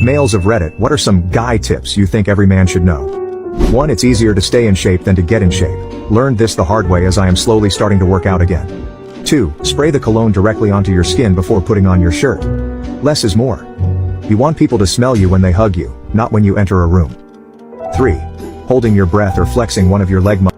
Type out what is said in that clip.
Males of Reddit, what are some guy tips you think every man should know? 1. It's easier to stay in shape than to get in shape. Learned this the hard way as I am slowly starting to work out again. 2. Spray the cologne directly onto your skin before putting on your shirt. Less is more. You want people to smell you when they hug you, not when you enter a room. 3. Holding your breath or flexing one of your leg muscles